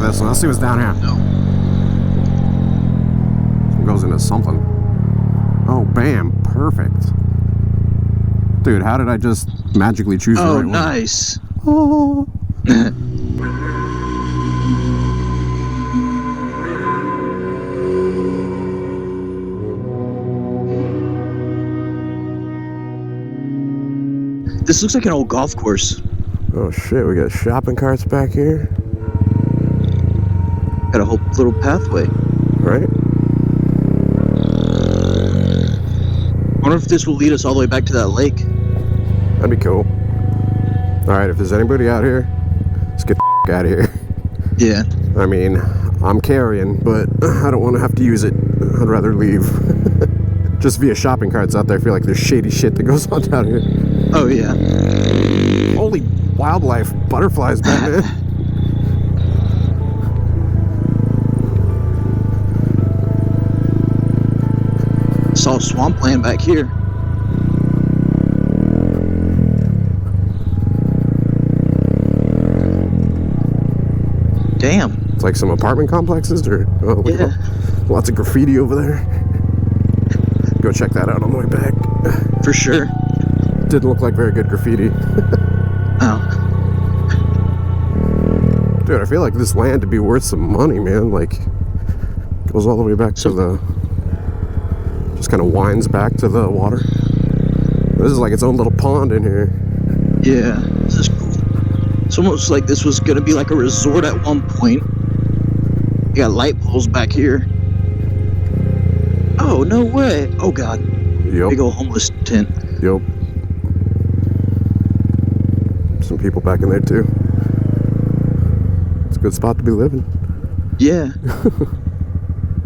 this one. Let's see what's down here. No. It goes into something. Oh, bam. Perfect. Dude, how did I just magically choose the right one? Nice. Oh. This looks like an old golf course. Oh shit, we got shopping carts back here. Got a whole little pathway. Right? I wonder if this will lead us all the way back to that lake. That'd be cool. Alright, if there's anybody out here, let's get the out of here. Yeah. I mean, I'm carrying, but I don't want to have to use it. I'd rather leave. Just via shopping carts out there, I feel like there's shady shit that goes on down here. Oh, yeah. Holy wildlife, butterflies, Batman. Saw swampland back here. Damn. It's like some apartment complexes, or Yeah. Lots of graffiti over there. Go check that out on the way back. For sure. Didn't look like very good graffiti. Oh. Dude, I feel like this land to be worth some money, man. Like, goes all the way back to the... Just kind of winds back to the water. This is like its own little pond in here. Yeah. This is cool. It's almost like this was going to be like a resort at one point. You got light poles back here. Oh, no way. Oh, God. Yep. Big old homeless tent. Yep. Some people back in there, too. It's a good spot to be living. Yeah.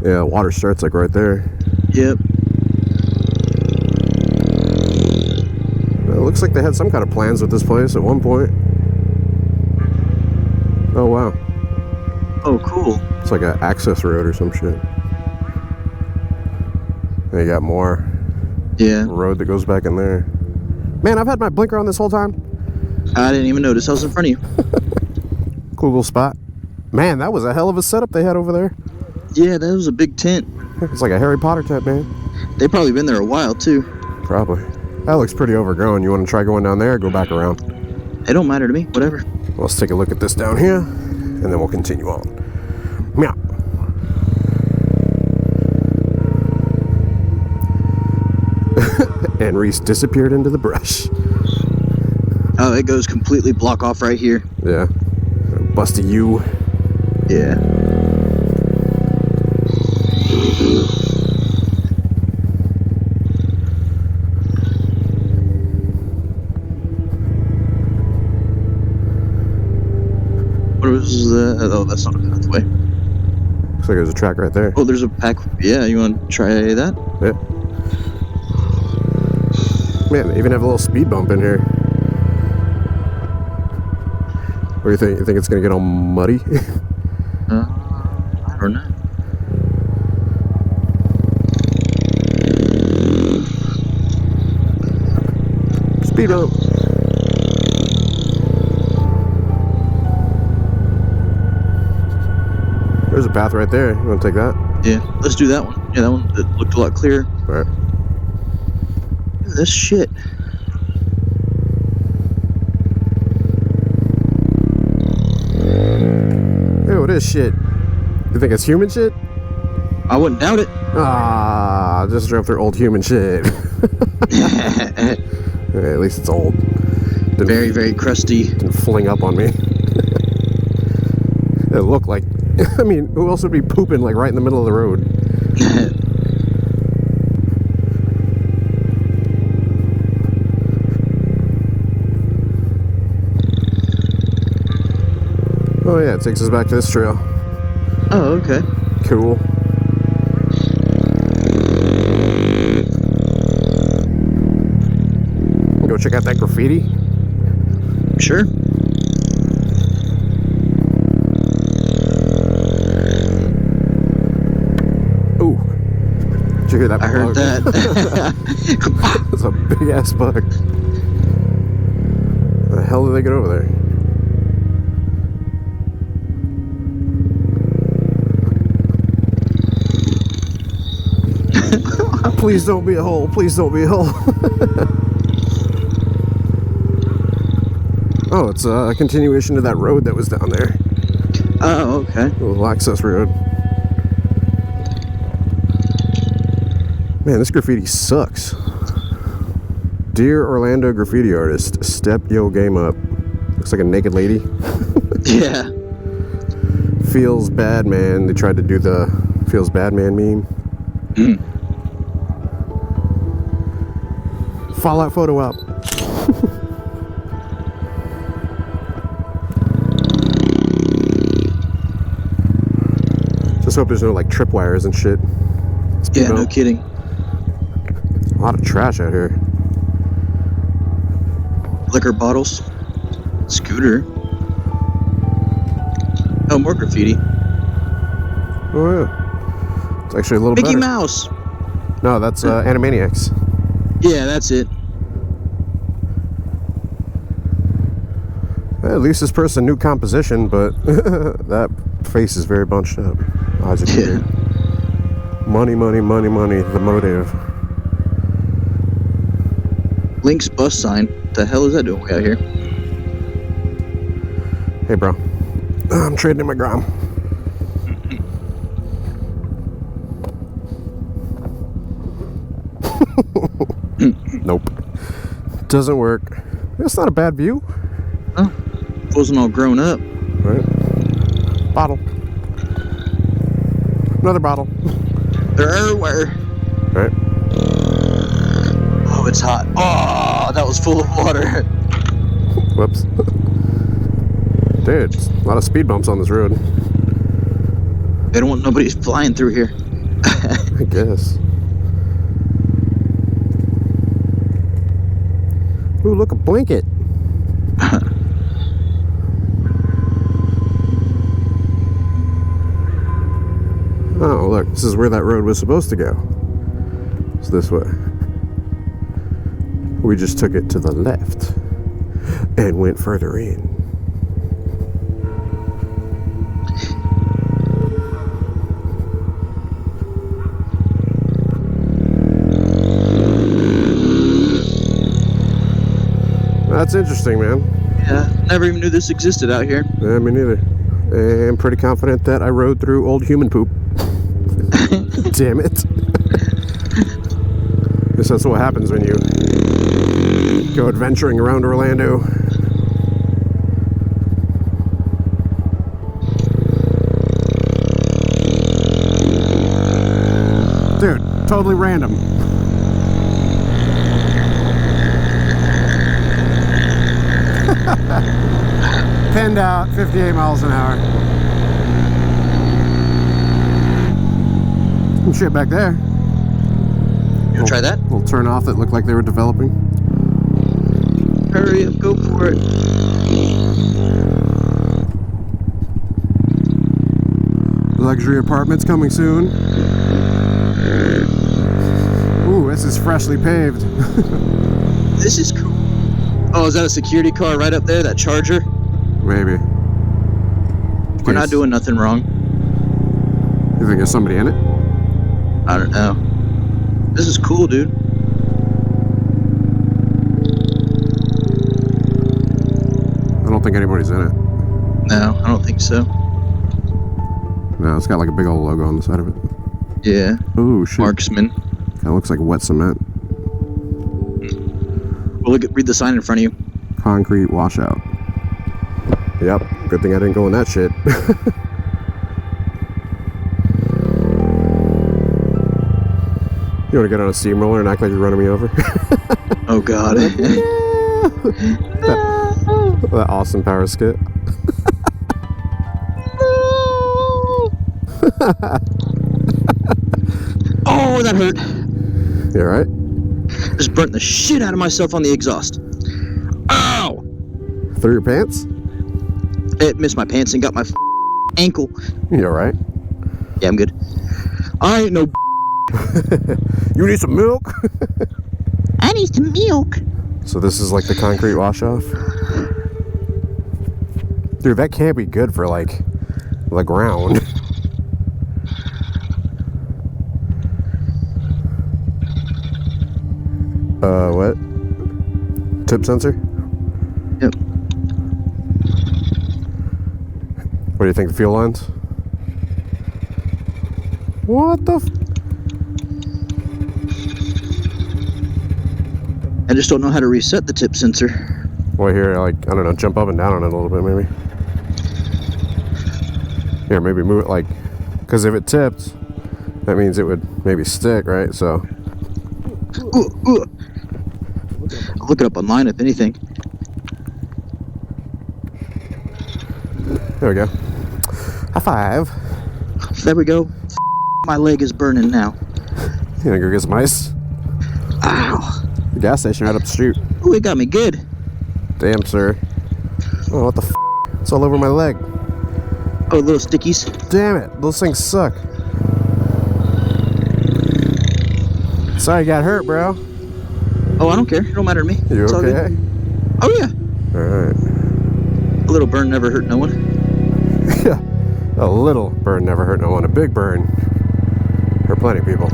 Yeah, water starts like right there. Yep. It looks like they had some kind of plans with this place at one point. Oh, wow. Oh, cool. It's like an access road or some shit. They got more. Yeah. Road that goes back in there. Man, I've had my blinker on this whole time. I didn't even notice I was in front of you. Cool little spot. Man, that was a hell of a setup they had over there. Yeah, that was a big tent. It's like a Harry Potter tent, man. They probably been there a while, too. Probably. That looks pretty overgrown. You want to try going down there or go back around? It don't matter to me. Whatever. Well, let's take a look at this down here, and then we'll continue on. Meow. And Reece disappeared into the brush. Oh, it goes completely block off right here. Yeah. Bust a U. Yeah. What was that? Oh, that's not a pathway. Looks like there's a track right there. Oh, there's a pack. Yeah, you want to try that? Yeah. Man, they even have a little speed bump in here. What do you think? You think it's gonna get all muddy? I don't know. Speed bump. There's a path right there. You want to take that? Yeah, let's do that one. Yeah, that one that looked a lot clearer. All right. Look at this shit. Ew, it is shit. You think it's human shit? I wouldn't doubt it. Ah, I just drove through old human shit. Yeah, at least it's old. Very, very crusty. Didn't fling up on me. It looked like... I mean, who else would be pooping like right in the middle of the road? Oh yeah, it takes us back to this trail. Oh, okay. Cool. Go check out that graffiti. Sure. Ooh. Did you hear that? I heard that. That's a big ass bug. How the hell did they get over there? Please don't be a hole. Please don't be a hole. Oh, it's a continuation of that road that was down there. Oh, okay. A little access road. Man, this graffiti sucks. Dear Orlando graffiti artist, step yo game up. Looks like a naked lady. Yeah. Feels bad, man. They tried to do the feels bad, man meme. Fallout photo op. Just hope there's no like tripwires and shit. Yeah, no kidding. A lot of trash out here. Liquor bottles. Scooter. Oh, more graffiti. Oh yeah. It's actually a little Mickey better. Mouse. No, that's Animaniacs. Yeah, that's it. At least this person knew composition, but that face is very bunched up. Eyes are weird. Money, money, money, money. The motive. Link's bus sign. What the hell is that doing way out here? Hey, bro. I'm trading in my Grom. Nope. Doesn't work. That's not a bad view. Oh, wasn't all grown up. Right. Bottle. Another bottle. They're everywhere. Right. Oh, it's hot. Oh, that was full of water. Whoops. Dude, a lot of speed bumps on this road. They don't want nobody flying through here. I guess. Ooh, look, a blanket. Oh, look, this is where that road was supposed to go. It's this way. We just took it to the left and went further in. That's interesting, man. Yeah, never even knew this existed out here. Yeah, me neither. And I'm pretty confident that I rode through old human poop. Damn it. Guess that's what happens when you go adventuring around Orlando. Dude, totally random. Pinned out, 58 miles an hour. Some shit back there. You wanna try that? Little turn off that looked like they were developing. Hurry up, go for it. Luxury apartments coming soon. Ooh, this is freshly paved. This is cool. Oh, is that a security car right up there? That Charger? Maybe. We're not doing nothing wrong. You think there's somebody in it? I don't know. This is cool, dude. I don't think anybody's in it. No, I don't think so. No, it's got like a big old logo on the side of it. Yeah. Ooh, shit. Marksman. Kind of looks like wet cement. Well, read the sign in front of you. Concrete washout. Yep, good thing I didn't go in that shit. You want to get on a steamroller and act like you're running me over? Oh, God. That awesome power skit. Oh, that hurt. You alright? Just burnt the shit out of myself on the exhaust. Ow! Through your pants? It missed my pants and got my ankle. You alright? Yeah, I'm good. I ain't no. You need some milk? I need some milk. So this is like the concrete wash off? Dude, that can't be good for like the ground. What? Tip sensor? Yep. What do you think, the fuel lines? What the I just don't know how to reset the tip sensor. Well, here, like, I don't know, jump up and down on it a little bit, maybe. Here, maybe move it, like, because if it tipped, that means it would maybe stick, right? So. I'll look it up online, if anything. There we go. High five. There we go. My leg is burning now. You gonna go get some ice? Ow. The gas station right up the street. Ooh, it got me good. Damn, sir. Oh, what the f? It's all over my leg. Oh, little stickies. Damn it, those things suck. Sorry you got hurt, bro. Oh, I don't care. It don't matter to me. You It's all okay? good. Oh, yeah. Alright. A little burn never hurt no one. Yeah. A little burn never hurt no one. A big burn hurt plenty of people.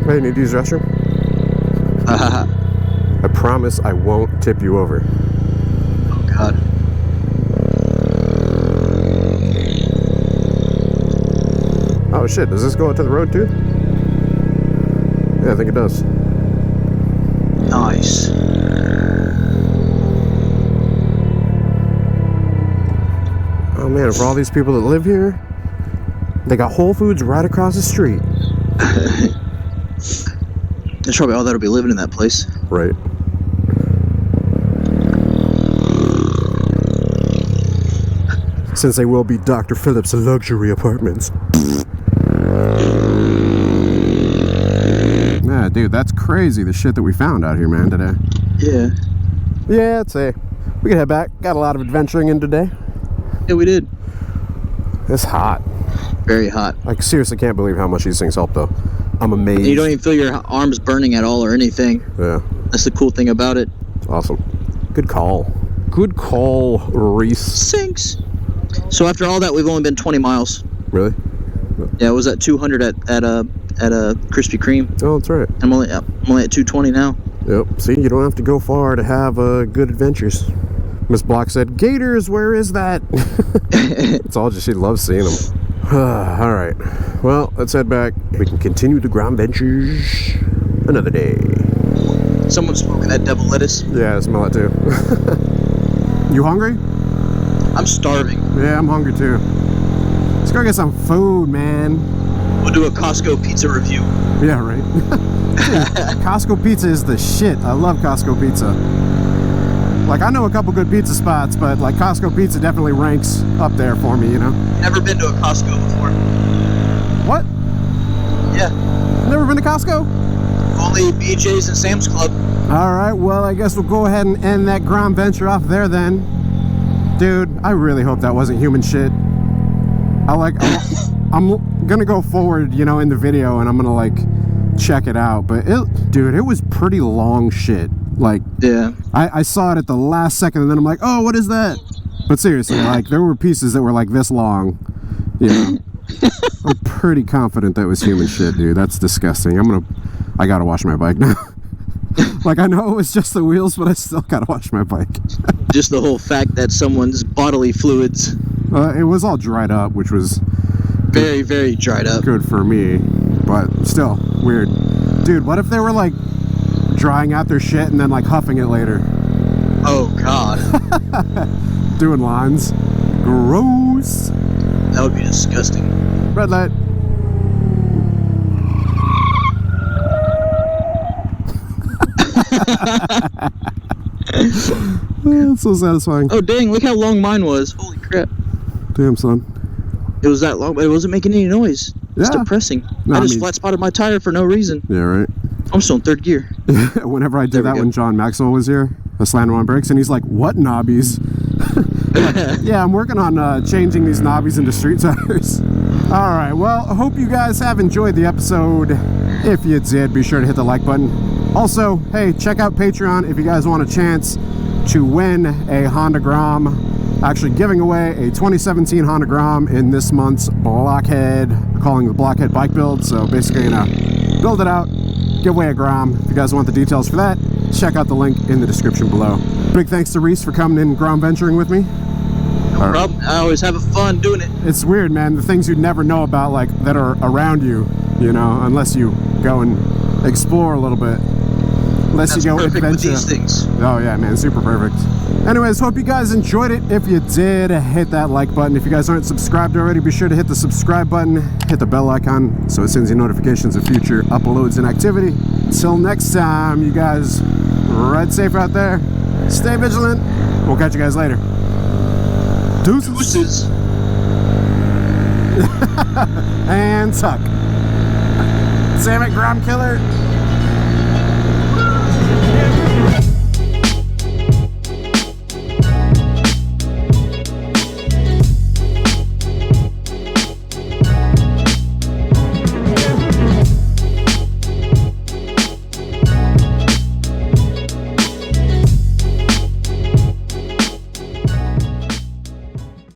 Hey, you need to use the restroom? I promise I won't tip you over. Oh, God. Oh shit, does this go out to the road too? Yeah, I think it does. Nice. Oh man, for all these people that live here, they got Whole Foods right across the street. That's probably all that'll be living in that place. Right. Since they will be Dr. Phillips' luxury apartments. Yeah, dude, that's crazy, the shit that we found out here, man, today. Yeah. Yeah, I'd say we can head back. Got a lot of adventuring in today. Yeah, we did. It's hot. Very hot. I seriously can't believe how much these things help, though. I'm amazed. And you don't even feel your arms burning at all or anything. Yeah. That's the cool thing about it. Awesome. Good call. Good call, Reece. Sinks. So after all that, we've only been 20 miles. Really? Yeah, it was at 200 at a Krispy Kreme. Oh, that's right. I'm only at 220 now. Yep. See, you don't have to go far to have good adventures. Miss Block said, "Gators, where is that?" It's all just she loves seeing them. All right. Well, let's head back. We can continue the GromVentures another day. Someone's smoking that devil lettuce. Yeah, I smell it too. You hungry? I'm starving. Yeah, I'm hungry too. Let's go get some food, man. We'll do a Costco pizza review. Yeah, right. Costco pizza is the shit. I love Costco pizza. Like, I know a couple good pizza spots, but like Costco pizza definitely ranks up there for me, you know? Never been to a Costco before. What? Yeah. Never been to Costco? Only BJ's and Sam's Club. All right, well, I guess we'll go ahead and end that GromVenture off there then. Dude, I really hope that wasn't human shit. I'm gonna go forward, you know, in the video, and I'm gonna like check it out. But dude, it was pretty long shit. Like, yeah, I saw it at the last second, and then I'm like, oh, what is that? But seriously, like, there were pieces that were like this long. You know, I'm pretty confident that was human shit, dude. That's disgusting. I gotta wash my bike now. Like, I know it was just the wheels, but I still gotta wash my bike. Just the whole fact that someone's bodily fluids. It was all dried up, which was very, very dried up. Good for me, but still weird. Dude, what if they were like drying out their shit and then like huffing it later? Oh God. Doing lines. Gross. That would be disgusting. Red light. It's so satisfying. Oh dang, look how long mine was. Holy crap. Damn, son. It was that long, but it wasn't making any noise. It's depressing. No, I just flat spotted my tire for no reason. Yeah, right. I'm still in third gear. Whenever I did that when John Maxwell was here, I slammed him on brakes, and he's like, "What knobbies?" Yeah, I'm working on changing these knobbies into street tires. All right, well, I hope you guys have enjoyed the episode. If you did, be sure to hit the like button. Also, hey, check out Patreon if you guys want a chance to win a Honda Grom. Actually giving away a 2017 Honda Grom in this month's Blockhead, calling the Blockhead bike build. So basically gonna build it out, give away a Grom. If you guys want the details for that, check out the link in the description below. Big thanks to Reece for coming in GromVenturing with me. No problem. I always have fun doing it. It's weird, man. The things you'd never know about, like, that are around you, you know, unless you go and explore a little bit. Unless That's you go perfect adventure. with these things. Oh yeah, man, super perfect. Anyways, hope you guys enjoyed it. If you did, hit that like button. If you guys aren't subscribed already, be sure to hit the subscribe button, hit the bell icon so it sends you notifications of future uploads and activity. Until next time, you guys ride safe out there. Stay vigilant. We'll catch you guys later. Deuces. And tuck. Damn it, Grom Killer.